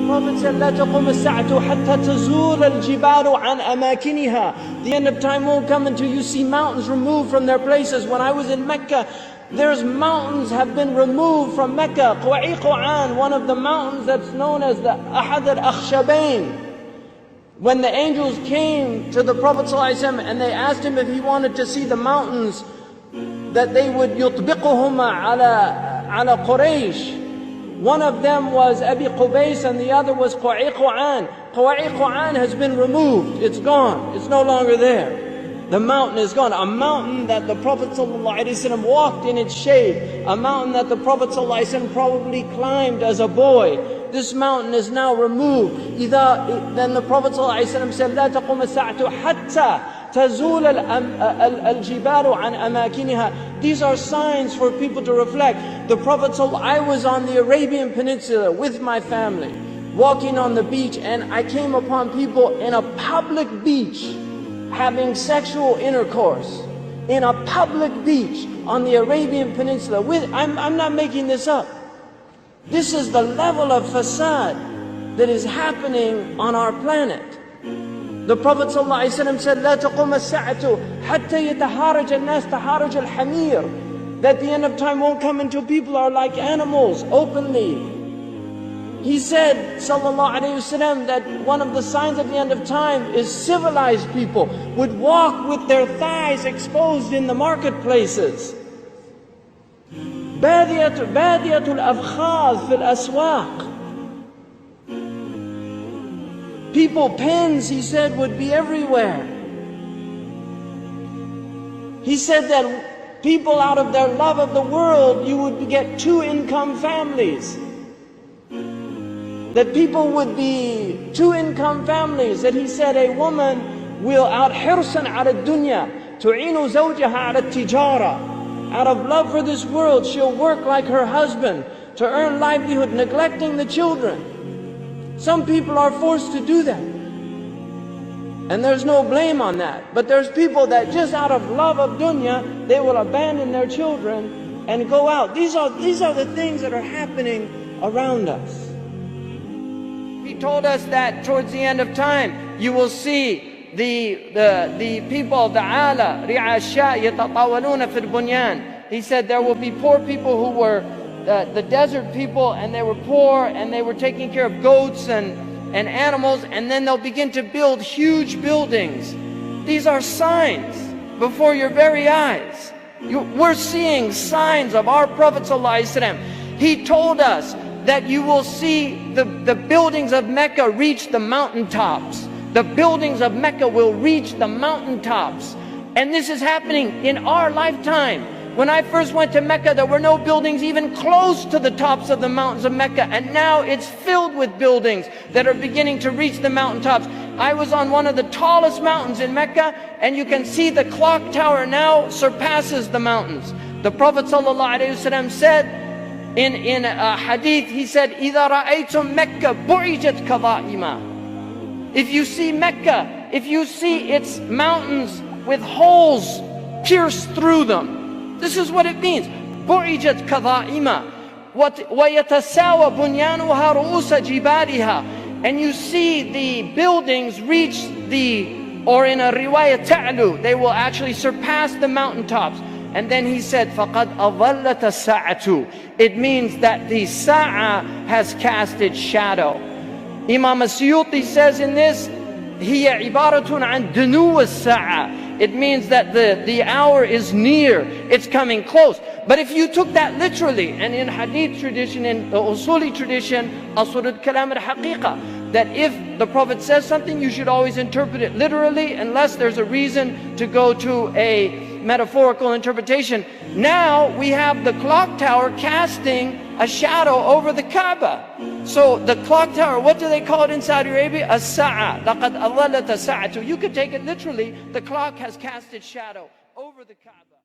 Prophet said, لا تقوم الساعة حتى تزول الجبال عن أماكنها. The end of time won't come until you see mountains removed from their places. When I was in Mecca, there's mountains have been removed from Mecca. Quwaiquan, one of the mountains that's known as the Ahad al-Akhshabain. When the angels came to the Prophet ﷺ and they asked him if he wanted to see the mountains that they would يطبقهما على قريش. One of them was Abi Qubays and the other was Quwaiquan. Quwaiquan has been removed. It's gone. It's no longer there. The mountain is gone. A mountain that the Prophet ﷺ walked in its shade. A mountain that the Prophet ﷺ probably climbed as a boy. This mountain is now removed. Then the Prophet ﷺ said, لا تقوم الساعة حتى تزول الجبال عن أماكنها. These are signs for people to reflect. The Prophet said, I was on the Arabian Peninsula with my family, walking on the beach, and I came upon people in a public beach having sexual intercourse. In a public beach on the Arabian Peninsula. I'm not making this up. This is the level of fasad that is happening on our planet. The Prophet ﷺ said, لا تقوم الساعة حتى يتحارج الناس تحارج الحمير. That the end of time won't come until people are like animals openly. He said, sallallahu alayhi wasallam, that one of the signs of the end of time is civilized people would walk with their thighs exposed in the marketplaces. بادية الأفخاذ في الأسواق. People, pens, he said, would be everywhere. He said that people, out of their love of the world, you would get two-income families. That people would be two-income families. That he said a woman will out حرصا على الدنيا تعين زوجها على التجارة. Out of love for this world, she'll work like her husband to earn livelihood, neglecting the children. Some people are forced to do that, and there's no blame on that. But there's people that just out of love of dunya, they will abandon their children and go out. These are the things that are happening around us. He told us that towards the end of time, you will see the people of the ala, ri'asha yatatawaluna fil bunyan. He said there will be poor people who were the desert people, and they were poor and they were taking care of goats and animals, and then they'll begin to build huge buildings. These are signs before your very eyes. We're seeing signs of our Prophet ﷺ. He told us that you will see the buildings of Mecca reach the mountaintops. The buildings of Mecca will reach the mountaintops. And this is happening in our lifetime. When I first went to Mecca, there were no buildings even close to the tops of the mountains of Mecca. And now it's filled with buildings that are beginning to reach the mountaintops. I was on one of the tallest mountains in Mecca, and you can see the clock tower now surpasses the mountains. The Prophet ﷺ said in a hadith, he said, إِذَا رَأَيْتُمْ مَكَّةَ بُعِجَتْ كَظَائِمًا. If you see Mecca, if you see its mountains with holes pierced through them, this is what it means. بُعِجَتْ كَظَائِمًا وَيَتَسَاوَى بُنْيَانُهَا رُؤُوسَ جِبَالِهَا. And you see the buildings reach or in a riwayah ta'lu, they will actually surpass the mountaintops. And then he said, فَقَدْ أَظَلَّتَ السَّاعَةُ. It means that the Sa'a has cast its shadow. Imam As-Suyuti says in this, هِيَ عِبَارَةٌ عَنْ دُنُوَّ السَّاعَةِ. It means that the hour is near, it's coming close. But if you took that literally, and in hadith tradition, in the usuli tradition, asrul kalam al-haqiqa, that if the Prophet says something, you should always interpret it literally, unless there's a reason to go to a metaphorical interpretation. Now we have the clock tower casting a shadow over the Kaaba. So the clock tower, what do they call it in Saudi Arabia? As-Sa'a. لَقَدْ أَظَلَّتَ السَّاعَةُ. You could take it literally, the clock has cast its shadow over the Kaaba.